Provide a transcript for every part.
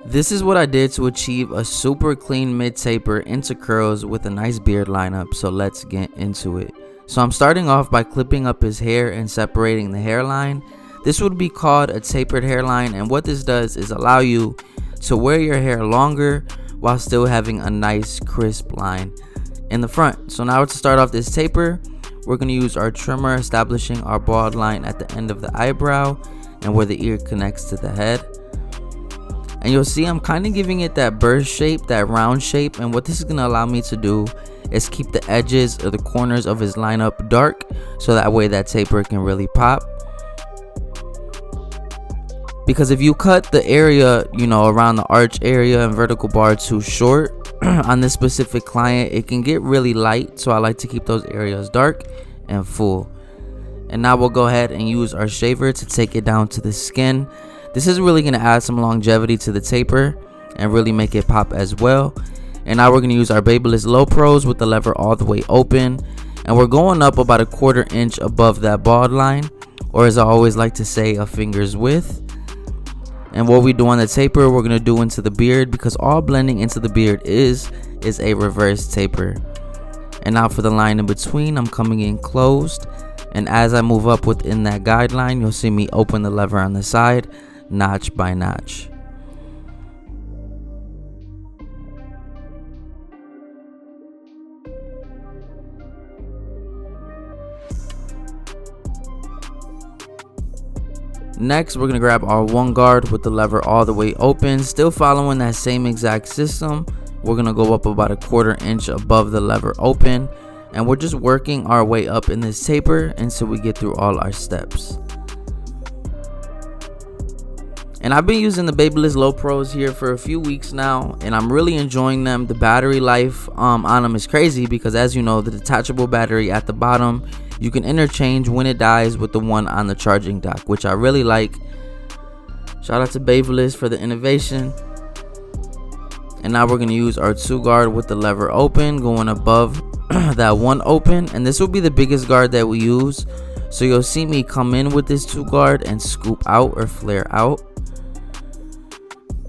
This is what I did to achieve a super clean mid taper into curls with a nice beard lineup, so let's get into it. So I'm starting off by clipping up his hair and separating the hairline. This would be called a tapered hairline, and what this does is allow you to wear your hair longer while still having a nice crisp line in the front. So now to start off this taper, we're going to use our trimmer, establishing our bald line at the end of the eyebrow and where the ear connects to the head. And you'll see I'm kind of giving it that burst shape, that round shape, and what this is going to allow me to do is keep the edges or the corners of his lineup dark, so that way that taper can really pop. Because if you cut the area, around the arch area and vertical bar too short on this specific client, it can get really light, so I like to keep those areas dark and full. And now we'll go ahead and use our shaver to take it down to the skin. This is really going to add some longevity to the taper and really make it pop as well. And now we're going to use our Babyliss Low Pros with the lever all the way open, and we're going up about 1/4 inch above that bald line, or as I always like to say, a finger's width. And what we do on the taper, we're going to do into the beard, because all blending into the beard is a reverse taper. And now for the line in between, I'm coming in closed, and as I move up within that guideline, you'll see me open the lever on the side, notch by notch. Next, we're going to grab our one guard with the lever all the way open, still following that same exact system. We're going to go up about 1/4 inch above the lever open, and we're just working our way up in this taper until we get through all our steps. And I've been using the Babyliss Low Pros here for a few weeks now, and I'm really enjoying them. The battery life on them is crazy, because as you know, the detachable battery at the bottom, you can interchange when it dies with the one on the charging dock, which I really like. Shout out to Babyliss for the innovation. And now we're going to use our 2 guard with the lever open, going above that 1 open, and this will be the biggest guard that we use. So you'll see me come in with this 2 guard and scoop out or flare out.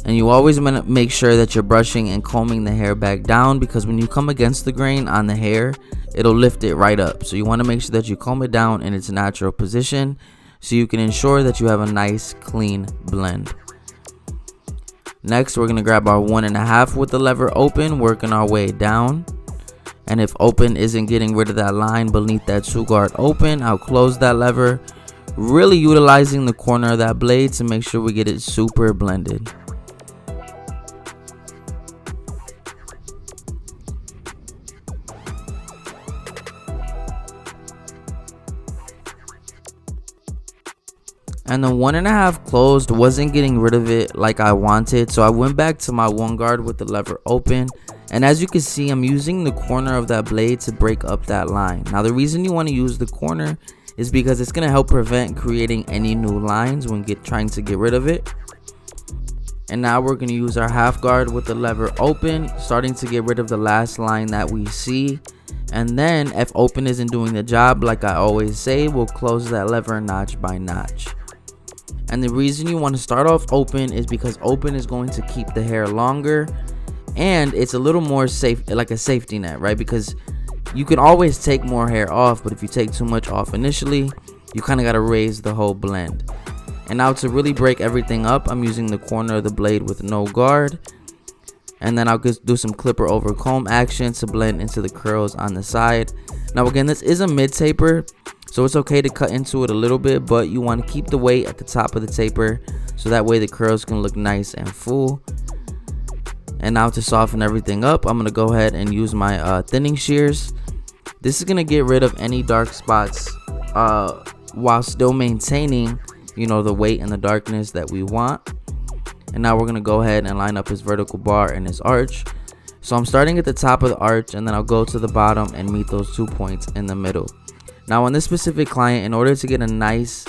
And you always want to make sure that you're brushing and combing the hair back down, because when you come against the grain on the hair, it'll lift it right up. So you want to make sure that you comb it down in its natural position, so you can ensure that you have a nice clean blend. Next, we're going to grab our 1.5 with the lever open, working our way down. And if open isn't getting rid of that line beneath that 2 guard open, I'll close that lever, really utilizing the corner of that blade to make sure we get it super blended. And the 1.5 closed wasn't getting rid of it like I wanted, so I went back to my 1 guard with the lever open, and as you can see, I'm using the corner of that blade to break up that line. Now the reason you want to use the corner is because it's going to help prevent creating any new lines when trying to get rid of it. And now we're going to use our 1/2 guard with the lever open, starting to get rid of the last line that we see. And then if open isn't doing the job, like I always say, we'll close that lever notch by notch. And the reason you want to start off open is because open is going to keep the hair longer, and it's a little more safe, like a safety net, right? Because you can always take more hair off, but if you take too much off initially, you kind of got to raise the whole blend. And now to really break everything up, I'm using the corner of the blade with no guard, and then I'll just do some clipper over comb action to blend into the curls on the side. Now again, this is a mid taper, so it's okay to cut into it a little bit, but you want to keep the weight at the top of the taper, so that way the curls can look nice and full. And now to soften everything up, I'm going to go ahead and use my thinning shears. This is going to get rid of any dark spots while still maintaining, the weight and the darkness that we want. And now we're going to go ahead and line up his vertical bar and his arch. So I'm starting at the top of the arch, and then I'll go to the bottom and meet those 2 points in the middle. Now on this specific client, in order to get a nice,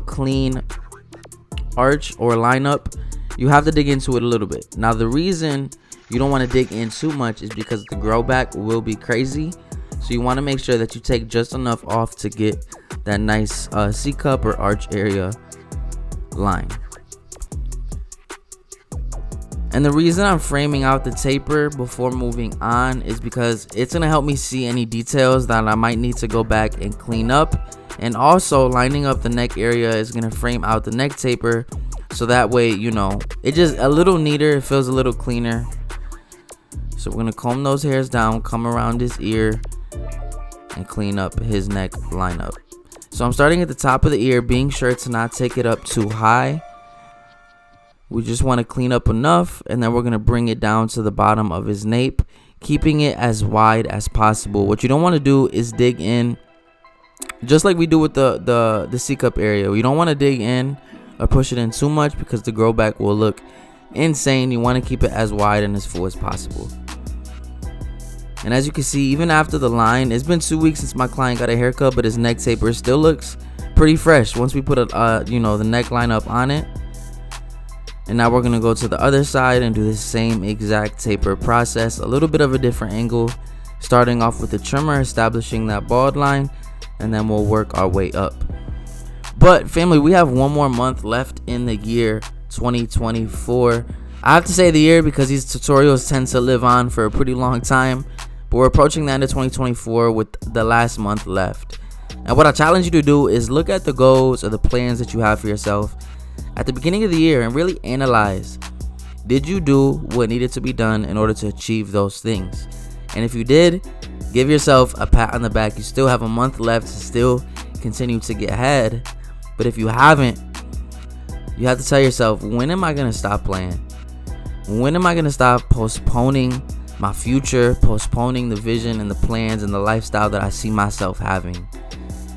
clean arch or lineup, you have to dig into it a little bit. Now the reason you don't want to dig in too much is because the grow back will be crazy. So you want to make sure that you take just enough off to get that nice C-cup or arch area line. And the reason I'm framing out the taper before moving on is because it's going to help me see any details that I might need to go back and clean up. And also lining up the neck area is going to frame out the neck taper, so that way, it just a little neater, it feels a little cleaner. So we're going to comb those hairs down, come around his ear, and clean up his neck lineup. So I'm starting at the top of the ear, being sure to not take it up too high. We just want to clean up enough, and then we're going to bring it down to the bottom of his nape, keeping it as wide as possible. What you don't want to do is dig in, just like we do with the C-cup area. You don't want to dig in or push it in too much, because the grow back will look insane. You want to keep it as wide and as full as possible. And as you can see, even after the line, it's been 2 weeks since my client got a haircut, but his neck taper still looks pretty fresh once we put the neckline up on it. And now we're going to go to the other side and do the same exact taper process, a little bit of a different angle, starting off with the trimmer, establishing that bald line, and then we'll work our way up. But family, we have one more month left in the year 2024. I have to say the year because these tutorials tend to live on for a pretty long time, but we're approaching the end of 2024 with the last month left. And what I challenge you to do is look at the goals or the plans that you have for yourself at the beginning of the year and really analyze, did you do what needed to be done in order to achieve those things? And if you did, give yourself a pat on the back. You still have a month left to still continue to get ahead. But if you haven't, you have to tell yourself, when am I going to stop playing? When am I going to stop postponing my future, postponing the vision and the plans and the lifestyle that I see myself having?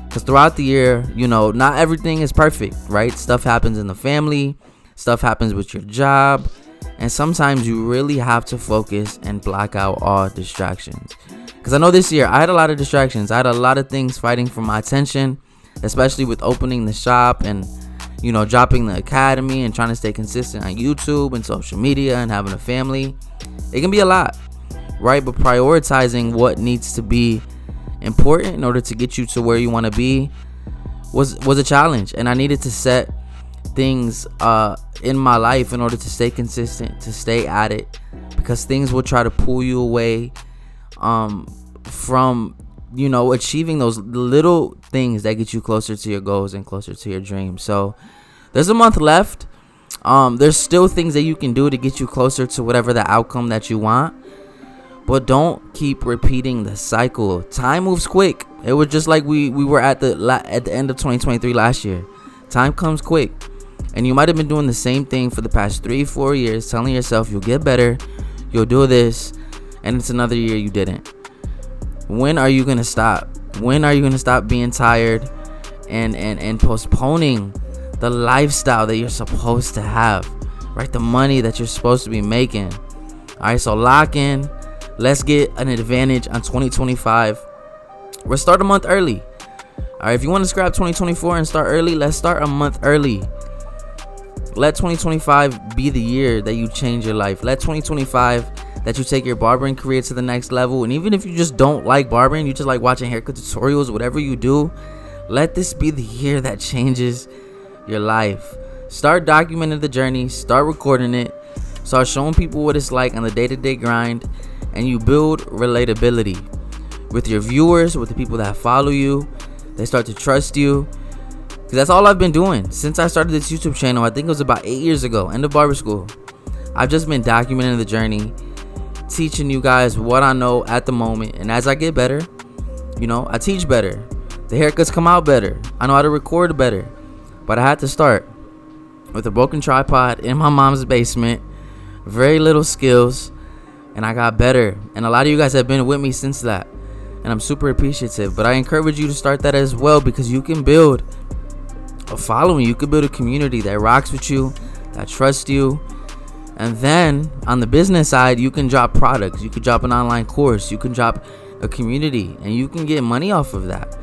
Because throughout the year, not everything is perfect, right? Stuff happens in the family, stuff happens with your job, and sometimes you really have to focus and block out all distractions. Because I know this year I had a lot of distractions. I had a lot of things fighting for my attention, especially with opening the shop and dropping the academy and trying to stay consistent on YouTube and social media and having a family. It can be a lot, right? But prioritizing what needs to be important in order to get you to where you want to be was a challenge, and I needed to set things in my life in order to stay consistent, to stay at it, because things will try to pull you away from achieving those little things that get you closer to your goals and closer to your dreams. So there's a month left. There's still things that you can do to get you closer to whatever the outcome that you want. But don't keep repeating the cycle. Time moves quick. It was just like we were at the end of 2023 last year. Time comes quick. And you might have been doing the same thing for the past 3-4 years, telling yourself you'll get better, you'll do this, and it's another year you didn't. When are you going to stop? When are you going to stop being tired and postponing the lifestyle that you're supposed to have, right? The money that you're supposed to be making. All right, so lock in. Let's get an advantage on 2025. We'll start a month early. All right, if you want to scrap 2024 and start early, let's start a month early. Let 2025 be the year that you change your life. Let 2025 that you take your barbering career to the next level. And even if you just don't like barbering, you just like watching haircut tutorials, whatever you do, let this be the year that changes your life. Start documenting the journey. Start recording it. Start showing people what it's like on the day-to-day grind. And you build relatability with your viewers, with the people that follow you. They start to trust you. Because that's all I've been doing since I started this YouTube channel. I think it was about 8 years ago, end of barber school. I've just been documenting the journey, teaching you guys what I know at the moment. And as I get better, I teach better. The haircuts come out better. I know how to record better. But I had to start with a broken tripod in my mom's basement. Very little skills. And I got better. And a lot of you guys have been with me since that. And I'm super appreciative. But I encourage you to start that as well, because you can build a following. You can build a community that rocks with you, that trusts you. And then on the business side, you can drop products. You can drop an online course. You can drop a community. And you can get money off of that.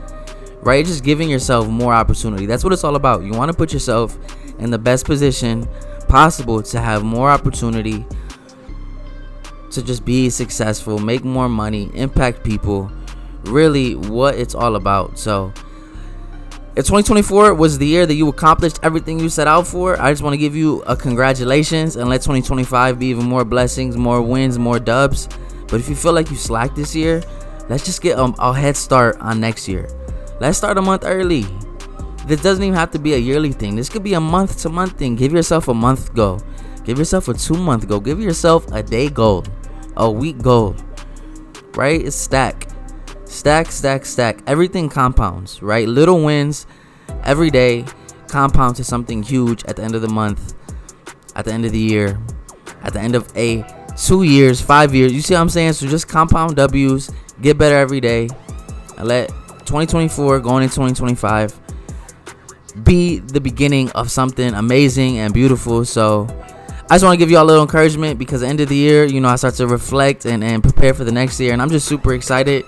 Right? Just giving yourself more opportunity. That's what it's all about. You want to put yourself in the best position possible to have more opportunity, to just be successful, make more money, impact people. Really what it's all about. So If 2024 was the year that you accomplished everything you set out for, I just want to give you a congratulations and let 2025 be even more blessings, more wins, more dubs. But if you feel like you slacked this year, let's just get a head start on next year. Let's start a month early. This doesn't even have to be a yearly thing. This could be a month to month thing. Give yourself a month goal. Give yourself a 2 month goal. Give yourself a day goal, a week goal, right? It's stack. Everything compounds, right? Little wins every day compound to something huge at the end of the month, at the end of the year, at the end of 2 years, 5 years. You see what I'm saying? So just compound W's, get better every day, and let 2024 going into 2025 be the beginning of something amazing and beautiful. So I just want to give you all a little encouragement, because at the end of the year, I start to reflect and prepare for the next year, and I'm just super excited.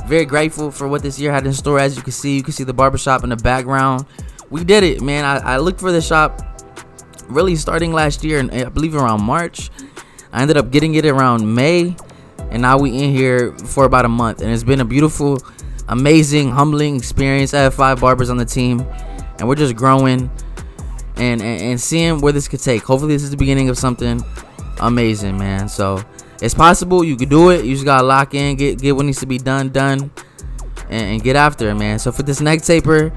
Very grateful for what this year had in store. As you can see the barbershop in the background. We did it, man. I looked for the shop really starting last year, and I believe around March. I ended up getting it around May, and now we in here for about a month, and it's been a beautiful, amazing, humbling experience. I have 5 barbers on the team, and we're just growing and seeing where this could take. Hopefully this is the beginning of something amazing, man. So it's possible. You can do it. You just gotta lock in, get what needs to be done, and get after it, man. So for this neck taper,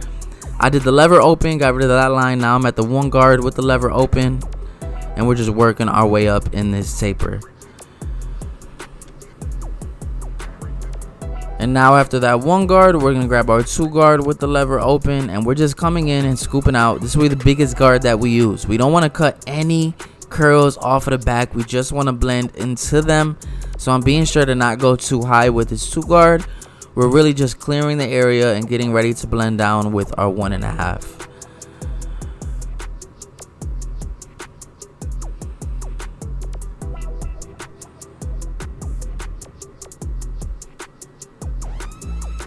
I did the lever open, got rid of that line. Now I'm at the 1 guard with the lever open, and we're just working our way up in this taper. And now after that 1 guard, we're gonna grab our 2 guard with the lever open, and we're just coming in and scooping out. This will be the biggest guard that we use. We don't want to cut any curls off of the back. We just want to blend into them. So I'm being sure to not go too high with this 2 guard. We're really just clearing the area and getting ready to blend down with our 1.5.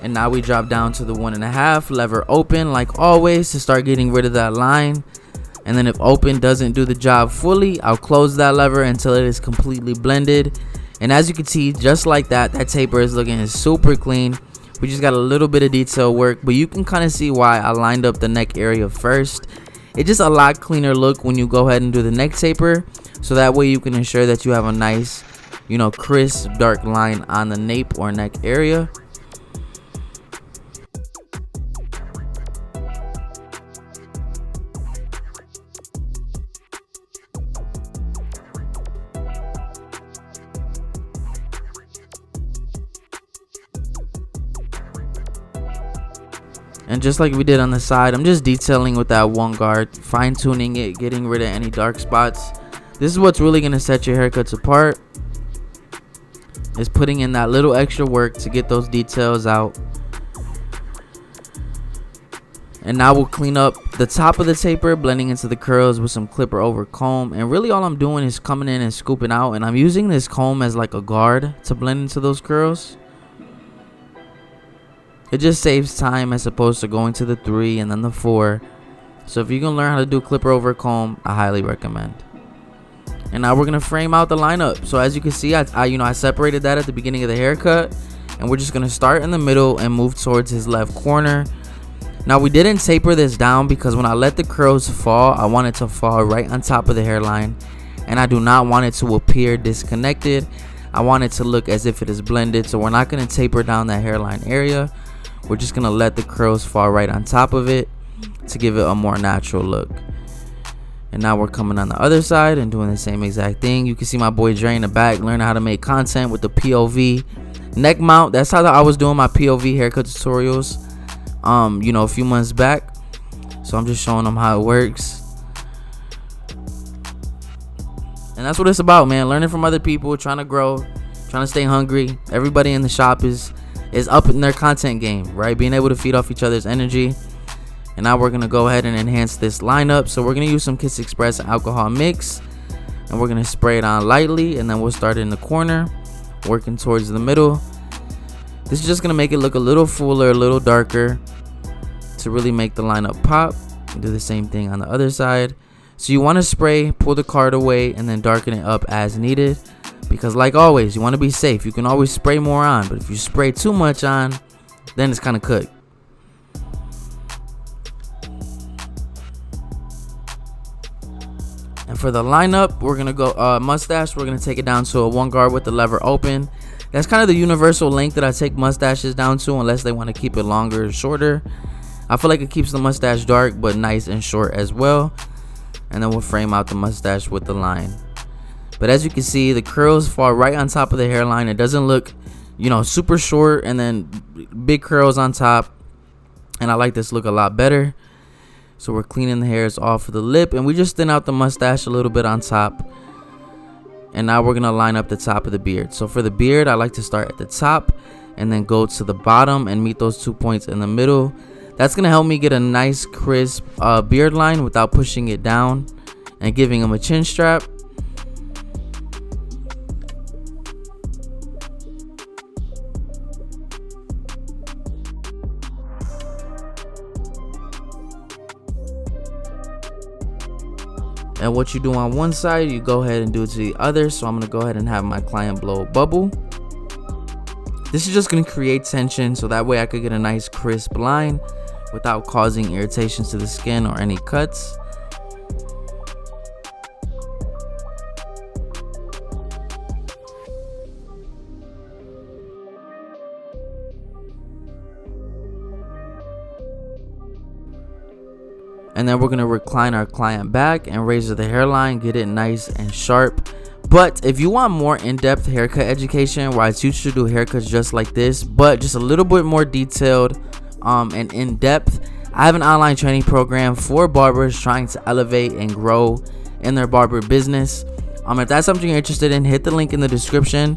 And now we drop down to the 1.5, lever open like always to start getting rid of that line. And then if open doesn't do the job fully, I'll close that lever until it is completely blended. And as you can see, just like that taper is looking super clean. We just got a little bit of detail work, but you can kind of see why I lined up the neck area first. It's just a lot cleaner look when you go ahead and do the neck taper, so that way you can ensure that you have a nice, crisp dark line on the nape or neck area. And just like we did on the side, I'm just detailing with that 1 guard, fine tuning it, getting rid of any dark spots. This is what's really going to set your haircuts apart, is putting in that little extra work to get those details out. And now we'll clean up the top of the taper, blending into the curls with some clipper over comb. And really all I'm doing is coming in and scooping out, and I'm using this comb as like a guard to blend into those curls. It just saves time as opposed to going to the 3 and then the 4. So if you can learn how to do clipper over comb, I highly recommend. And now we're gonna frame out the lineup. So as you can see, I separated that at the beginning of the haircut, and we're just gonna start in the middle and move towards his left corner. Now we didn't taper this down because when I let the curls fall, I want it to fall right on top of the hairline, and I do not want it to appear disconnected. I want it to look as if it is blended. So we're not gonna taper down that hairline area. We're just gonna let the curls fall right on top of it to give it a more natural look. And now we're coming on the other side and doing the same exact thing. You can see my boy Dre in the back learning how to make content with the POV neck mount. That's how I was doing my POV haircut tutorials a few months back. So I'm just showing them how it works. And that's what it's about, man. Learning from other people, trying to grow, trying to stay hungry. Everybody in the shop is up in their content game, right? Being able to feed off each other's energy. And now we're gonna go ahead and enhance this lineup. So we're gonna use some Kiss Express alcohol mix, and we're gonna spray it on lightly, and then we'll start in the corner, working towards the middle. This is just gonna make it look a little fuller, a little darker, to really make the lineup pop. Do the same thing on the other side. So you want to spray, pull the card away, and then darken it up as needed, because like always, you want to be safe. You can always spray more on, but if you spray too much on, then it's kind of cooked. For the lineup, we're gonna go mustache. We're gonna take it down to a 1 guard with the lever open. That's kind of the universal length that I take mustaches down to, unless they want to keep it longer or shorter. I feel like it keeps the mustache dark but nice and short as well. And then we'll frame out the mustache with the line. But as you can see, the curls fall right on top of the hairline. It doesn't look, super short and then big curls on top. And I like this look a lot better. So we're cleaning the hairs off of the lip, and we just thin out the mustache a little bit on top. And now we're gonna line up the top of the beard. So for the beard, I like to start at the top and then go to the bottom and meet those 2 points in the middle. That's gonna help me get a nice crisp beard line without pushing it down and giving him a chin strap. And what you do on one side, you go ahead and do it to the other. So I'm going to go ahead and have my client blow a bubble. This is just going to create tension, so that way I could get a nice crisp line without causing irritations to the skin or any cuts. And then we're going to recline our client back and razor the hairline, get it nice and sharp. But if you want more in-depth haircut education, where I teach you to do haircuts just like this, but just a little bit more detailed and in-depth, I have an online training program for barbers trying to elevate and grow in their barber business. If that's something you're interested in, hit the link in the description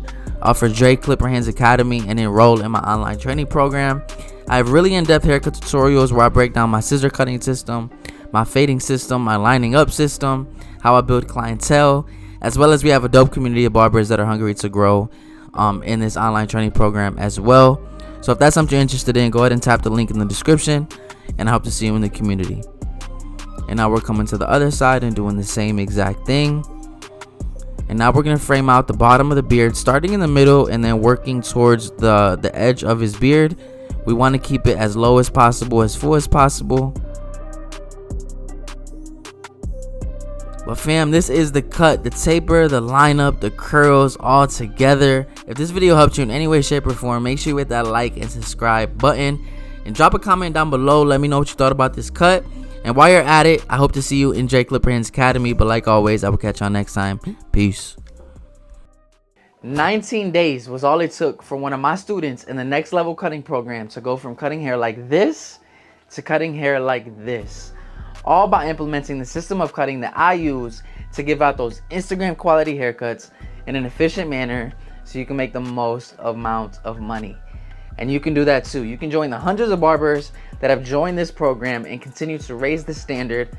for Dreclipperhands Academy and enroll in my online training program. I have really in-depth haircut tutorials where I break down my scissor cutting system, my fading system, my lining up system, how I build clientele, as well as we have a dope community of barbers that are hungry to grow in this online training program as well. So if that's something you're interested in, go ahead and tap the link in the description, and I hope to see you in the community. And now we're coming to the other side and doing the same exact thing. And now we're going to frame out the bottom of the beard, starting in the middle and then working towards the edge of his beard. We want to keep it as low as possible, as full as possible. But fam, this is the cut, the taper, the lineup, the curls all together. If this video helped you in any way, shape, or form, make sure you hit that like and subscribe button. And drop a comment down below. Let me know what you thought about this cut. And while you're at it, I hope to see you in Dreclipperhands Academy. But like always, I will catch y'all next time. Peace. 19 days was all it took for one of my students in the next level cutting program to go from cutting hair like this to cutting hair like this, all by implementing the system of cutting that I use to give out those Instagram quality haircuts in an efficient manner so you can make the most amount of money. And you can do that too. You can join the hundreds of barbers that have joined this program and continue to raise the standard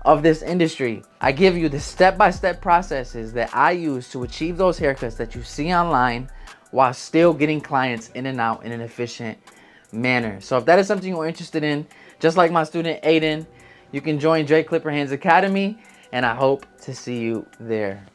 of this industry. I give you the step-by-step processes that I use to achieve those haircuts that you see online while still getting clients in and out in an efficient manner. So if that is something you're interested in, just like my student Aiden, you can join Dreclipperhands Academy, and I hope to see you there.